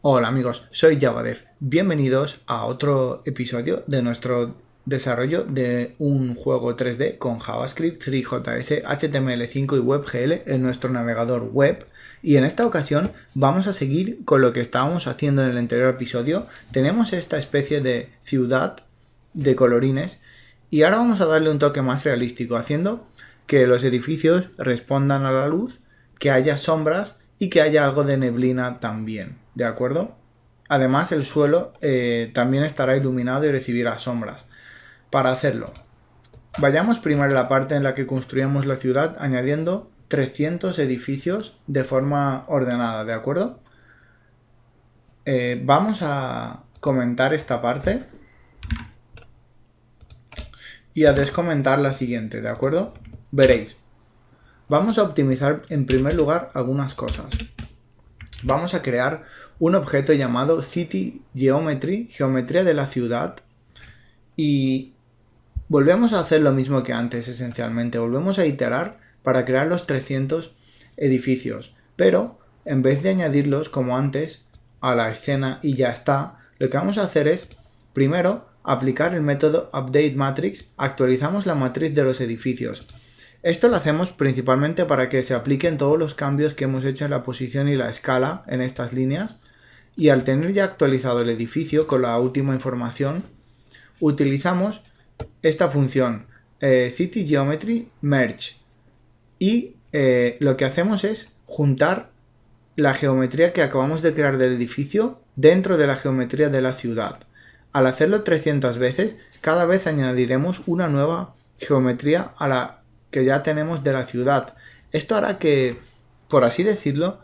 Hola amigos, soy JavaDev. Bienvenidos a otro episodio de nuestro desarrollo de un juego 3D con JavaScript, 3JS, HTML5 y WebGL en nuestro navegador web. Y en esta ocasión vamos a seguir con lo que estábamos haciendo en el anterior episodio. Tenemos esta especie de ciudad de colorines y ahora vamos a darle un toque más realístico, haciendo que los edificios respondan a la luz, que haya sombras y que haya algo de neblina también, ¿de acuerdo? Además el suelo también estará iluminado y recibirá sombras. Para hacerlo, vayamos primero a la parte en la que construimos la ciudad añadiendo 300 edificios de forma ordenada, ¿de acuerdo? Vamos a comentar esta parte y a descomentar la siguiente, ¿de acuerdo? Veréis. Vamos a optimizar en primer lugar algunas cosas. Vamos a crear un objeto llamado City Geometry, geometría de la ciudad, y volvemos a hacer lo mismo que antes esencialmente. Volvemos a iterar para crear los 300 edificios, pero en vez de añadirlos como antes a la escena y ya está, lo que vamos a hacer es primero aplicar el método UpdateMatrix, actualizamos la matriz de los edificios. Esto lo hacemos principalmente para que se apliquen todos los cambios que hemos hecho en la posición y la escala en estas líneas, y al tener ya actualizado el edificio con la última información, utilizamos esta función City Geometry Merge y lo que hacemos es juntar la geometría que acabamos de crear del edificio dentro de la geometría de la ciudad. Al hacerlo 300 veces, cada vez añadiremos una nueva geometría a la que ya tenemos de la ciudad. Esto hará que, por así decirlo,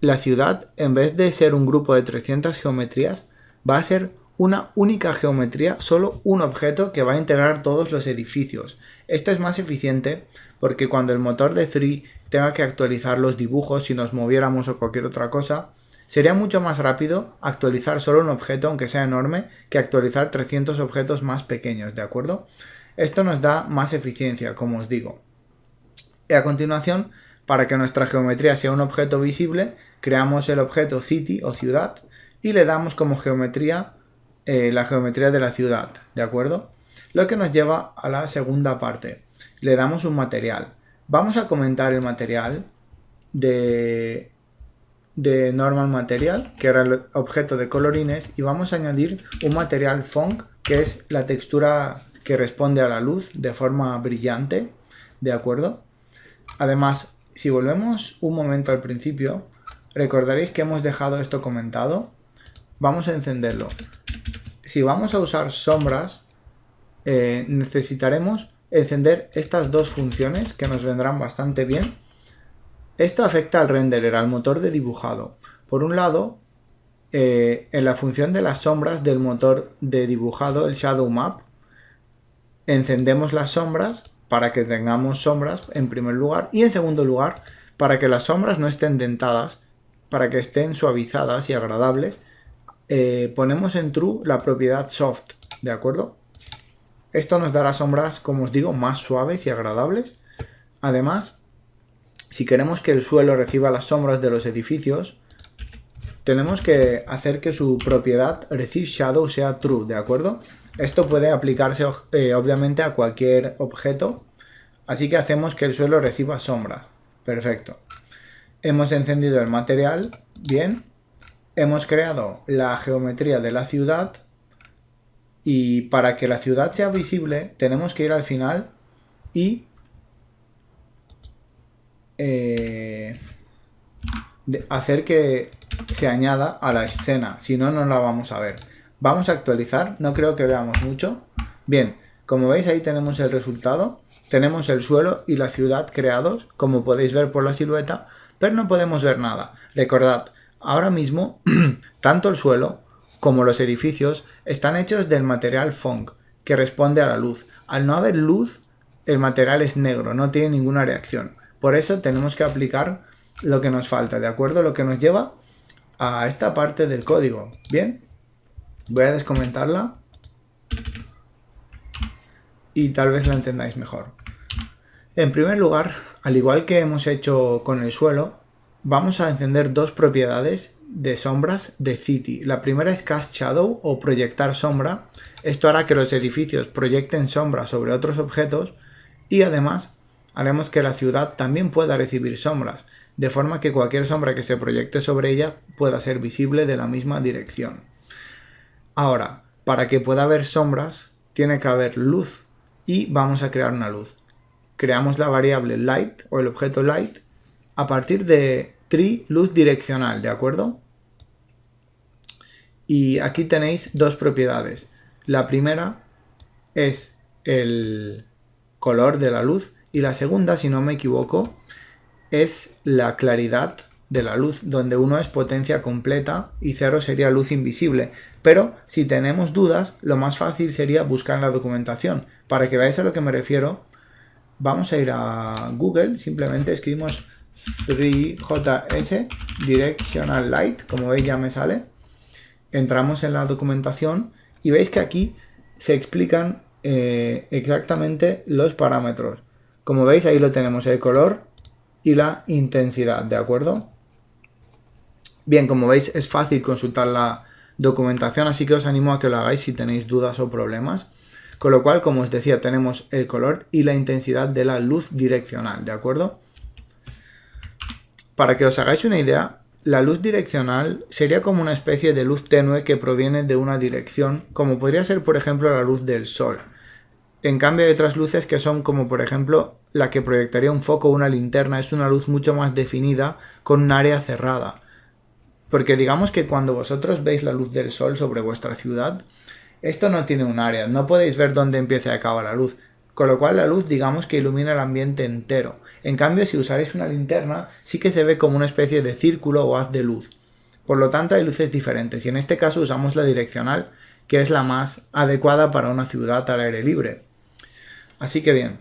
la ciudad, en vez de ser un grupo de 300 geometrías, va a ser una única geometría, solo un objeto que va a integrar todos los edificios. Esto es más eficiente porque cuando el motor de 3 tenga que actualizar los dibujos, si nos moviéramos o cualquier otra cosa, sería mucho más rápido actualizar solo un objeto, aunque sea enorme, que actualizar 300 objetos más pequeños, ¿de acuerdo? Esto nos da más eficiencia, como os digo. Y a continuación, para que nuestra geometría sea un objeto visible, creamos el objeto City o ciudad y le damos como geometría la geometría de la ciudad, ¿de acuerdo? Lo que nos lleva a la segunda parte. Le damos un material. Vamos a comentar el material de Normal Material, que era el objeto de colorines, y vamos a añadir un material Fong, que es la textura que responde a la luz de forma brillante, ¿de acuerdo? Además, si volvemos un momento al principio, recordaréis que hemos dejado esto comentado. Vamos a encenderlo. Si vamos a usar sombras, necesitaremos encender estas dos funciones que nos vendrán bastante bien. Esto afecta al renderer, al motor de dibujado. Por un lado, en la función de las sombras del motor de dibujado, el Shadow Map, encendemos las sombras para que tengamos sombras en primer lugar, y en segundo lugar para que las sombras no estén dentadas, para que estén suavizadas y agradables, ponemos en true la propiedad soft, ¿de acuerdo? Esto nos dará sombras, como os digo, más suaves y agradables. Además, si queremos que el suelo reciba las sombras de los edificios, tenemos que hacer que su propiedad receive shadow sea true, ¿de acuerdo? Esto puede aplicarse obviamente a cualquier objeto, así que hacemos que el suelo reciba sombras. Perfecto. Hemos encendido el material, bien. Hemos creado la geometría de la ciudad, y para que la ciudad sea visible tenemos que ir al final y hacer que se añada a la escena, si no, no la vamos a ver. Vamos a actualizar, no creo que veamos mucho. Bien, como veis ahí tenemos el resultado. Tenemos el suelo y la ciudad creados, como podéis ver por la silueta, pero no podemos ver nada. Recordad, ahora mismo, tanto el suelo como los edificios están hechos del material Fong, que responde a la luz. Al no haber luz, el material es negro, no tiene ninguna reacción. Por eso tenemos que aplicar lo que nos falta, ¿de acuerdo? Lo que nos lleva a esta parte del código. Bien, voy a descomentarla y tal vez la entendáis mejor. En primer lugar, al igual que hemos hecho con el suelo, vamos a encender dos propiedades de sombras de City. La primera es Cast Shadow o proyectar sombra. Esto hará que los edificios proyecten sombra sobre otros objetos y además haremos que la ciudad también pueda recibir sombras, de forma que cualquier sombra que se proyecte sobre ella pueda ser visible de la misma dirección. Ahora, para que pueda haber sombras, tiene que haber luz y vamos a crear una luz. Creamos la variable light o el objeto light a partir de tree luz direccional, ¿de acuerdo? Y aquí tenéis dos propiedades. La primera es el color de la luz y la segunda, si no me equivoco, es la claridad de la luz, donde 1 es potencia completa y 0 sería luz invisible. Pero si tenemos dudas, lo más fácil sería buscar en la documentación. Para que veáis a lo que me refiero, vamos a ir a Google, simplemente escribimos 3JS Directional Light, como veis ya me sale. Entramos en la documentación y veis que aquí se explican exactamente los parámetros. Como veis ahí lo tenemos, el color y la intensidad, ¿de acuerdo? Bien, como veis es fácil consultar la documentación, así que os animo a que lo hagáis si tenéis dudas o problemas. Con lo cual, como os decía, tenemos el color y la intensidad de la luz direccional, ¿de acuerdo? Para que os hagáis una idea, la luz direccional sería como una especie de luz tenue que proviene de una dirección, como podría ser, por ejemplo, la luz del sol. En cambio hay otras luces que son como, por ejemplo, la que proyectaría un foco o una linterna. Es una luz mucho más definida con un área cerrada. Porque digamos que cuando vosotros veis la luz del sol sobre vuestra ciudad, esto no tiene un área, no podéis ver dónde empieza y acaba la luz. Con lo cual la luz digamos que ilumina el ambiente entero. En cambio, si usáis una linterna, sí que se ve como una especie de círculo o haz de luz. Por lo tanto, hay luces diferentes y en este caso usamos la direccional, que es la más adecuada para una ciudad al aire libre. Así que bien,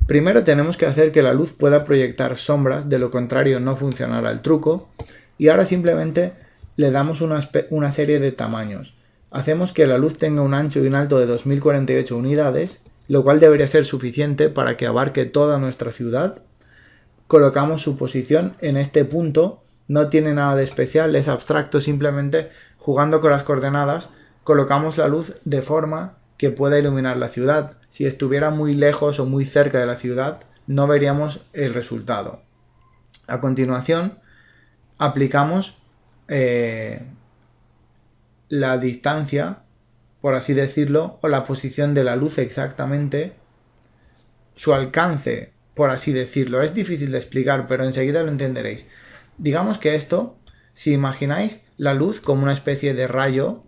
primero tenemos que hacer que la luz pueda proyectar sombras, de lo contrario no funcionará el truco. Y ahora simplemente le damos una serie de tamaños. Hacemos que la luz tenga un ancho y un alto de 2048 unidades, lo cual debería ser suficiente para que abarque toda nuestra ciudad. Colocamos su posición en este punto, no tiene nada de especial, es abstracto, simplemente jugando con las coordenadas colocamos la luz de forma que pueda iluminar la ciudad. Si estuviera muy lejos o muy cerca de la ciudad, no veríamos el resultado. A continuación, aplicamos la distancia, por así decirlo, o la posición de la luz exactamente, su alcance, por así decirlo. Es difícil de explicar, pero enseguida lo entenderéis. Digamos que esto, si imagináis la luz como una especie de rayo,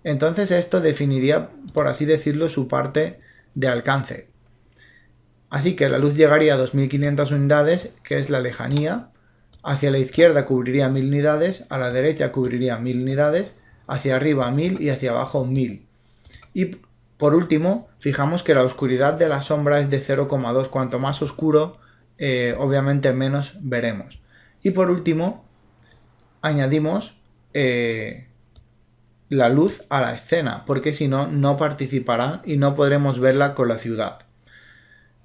entonces esto definiría, por así decirlo, su parte de alcance. Así que la luz llegaría a 2500 unidades, que es la lejanía. Hacia la izquierda cubriría 1000 unidades, a la derecha cubriría 1000 unidades, hacia arriba 1000 y hacia abajo 1000. Y por último, fijamos que la oscuridad de la sombra es de 0,2. Cuanto más oscuro, obviamente menos veremos. Y por último, añadimos la luz a la escena, porque si no, no participará y no podremos verla con la ciudad.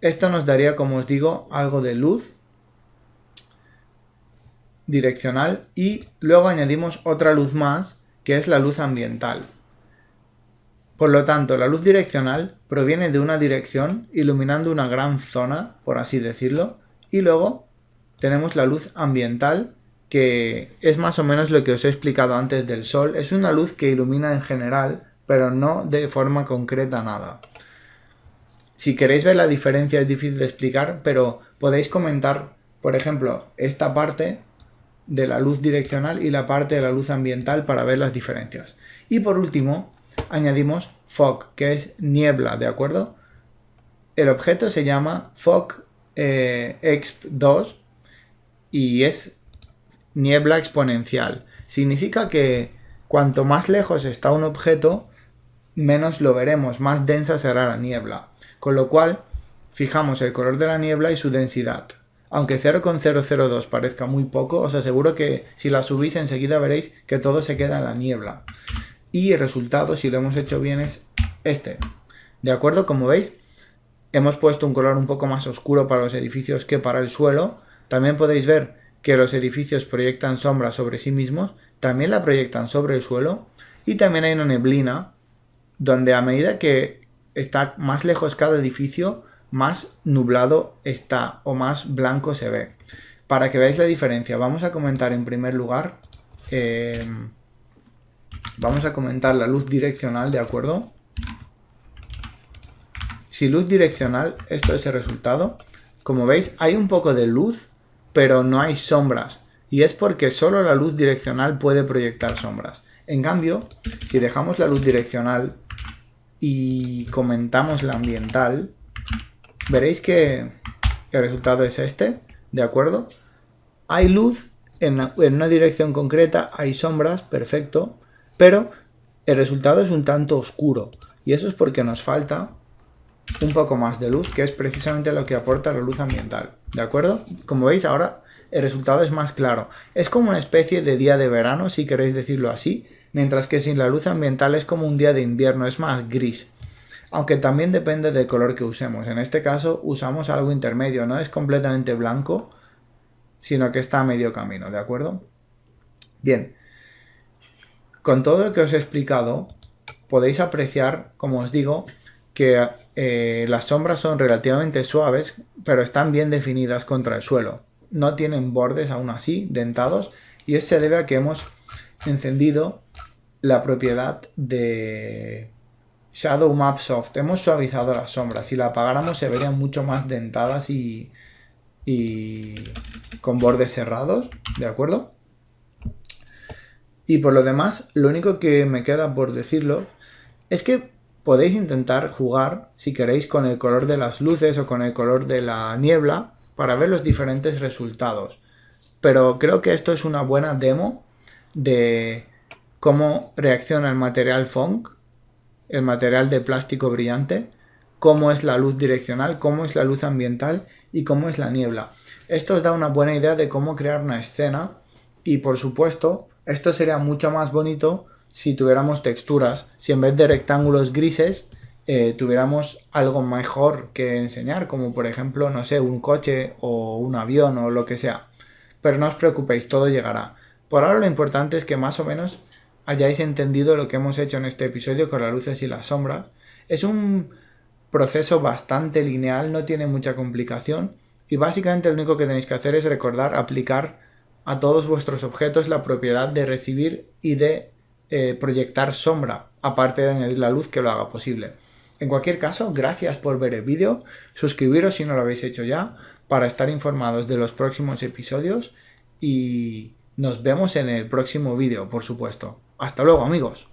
Esto nos daría, como os digo, algo de luz direccional y luego añadimos otra luz más, que es la luz ambiental. Por lo tanto, la luz direccional proviene de una dirección iluminando una gran zona, por así decirlo, y luego tenemos la luz ambiental, que es más o menos lo que os he explicado antes del sol. Es una luz que ilumina en general, pero no de forma concreta nada. Si queréis ver la diferencia es difícil de explicar, pero podéis comentar, por ejemplo, esta parte de la luz direccional y la parte de la luz ambiental para ver las diferencias. Y por último, añadimos fog, que es niebla, ¿de acuerdo? El objeto se llama fog exp2 y es niebla exponencial. Significa que cuanto más lejos está un objeto, menos lo veremos, más densa será la niebla. Con lo cual, fijamos el color de la niebla y su densidad. Aunque 0,002 parezca muy poco, os aseguro que si la subís enseguida veréis que todo se queda en la niebla. Y el resultado, si lo hemos hecho bien, es este. ¿De acuerdo? Como veis, hemos puesto un color un poco más oscuro para los edificios que para el suelo. También podéis ver que los edificios proyectan sombras sobre sí mismos. también la proyectan sobre el suelo, y también hay una neblina donde a medida que está más lejos cada edificio, más nublado está o más blanco se ve. Para que veáis la diferencia, vamos a comentar en primer lugar, vamos a comentar la luz direccional, ¿de acuerdo? Si luz direccional, esto es el resultado. Como veis, hay un poco de luz, pero no hay sombras. Y es porque solo la luz direccional puede proyectar sombras. En cambio, si dejamos la luz direccional y comentamos la ambiental, veréis que el resultado es este, ¿de acuerdo? Hay luz en una dirección concreta, hay sombras, perfecto, pero el resultado es un tanto oscuro. Y eso es porque nos falta un poco más de luz, que es precisamente lo que aporta la luz ambiental, ¿de acuerdo? Como veis ahora el resultado es más claro. Es como una especie de día de verano, si queréis decirlo así, mientras que sin la luz ambiental es como un día de invierno, es más gris. Aunque también depende del color que usemos. En este caso usamos algo intermedio, no es completamente blanco, sino que está a medio camino, ¿de acuerdo? Bien, con todo lo que os he explicado, podéis apreciar, como os digo, que las sombras son relativamente suaves, pero están bien definidas contra el suelo. No tienen bordes aún así, dentados, y eso se debe a que hemos encendido la propiedad de Shadow Map Soft. Hemos suavizado las sombras. Si la apagáramos se verían mucho más dentadas y con bordes cerrados, ¿de acuerdo? Y por lo demás, lo único que me queda por decirlo es que podéis intentar jugar, si queréis, con el color de las luces o con el color de la niebla para ver los diferentes resultados. Pero creo que esto es una buena demo de cómo reacciona el material Funk, el material de plástico brillante, cómo es la luz direccional, cómo es la luz ambiental y cómo es la niebla. Esto os da una buena idea de cómo crear una escena y, por supuesto, esto sería mucho más bonito si tuviéramos texturas, si en vez de rectángulos grises tuviéramos algo mejor que enseñar, como por ejemplo, no sé, un coche o un avión o lo que sea. Pero no os preocupéis, todo llegará. Por ahora lo importante es que más o menos hayáis entendido lo que hemos hecho en este episodio con las luces y las sombras. Es un proceso bastante lineal, no tiene mucha complicación y básicamente lo único que tenéis que hacer es recordar aplicar a todos vuestros objetos la propiedad de recibir y de proyectar sombra, aparte de añadir la luz que lo haga posible. En cualquier caso, gracias por ver el vídeo, suscribiros si no lo habéis hecho ya, para estar informados de los próximos episodios y nos vemos en el próximo vídeo, por supuesto. Hasta luego, amigos.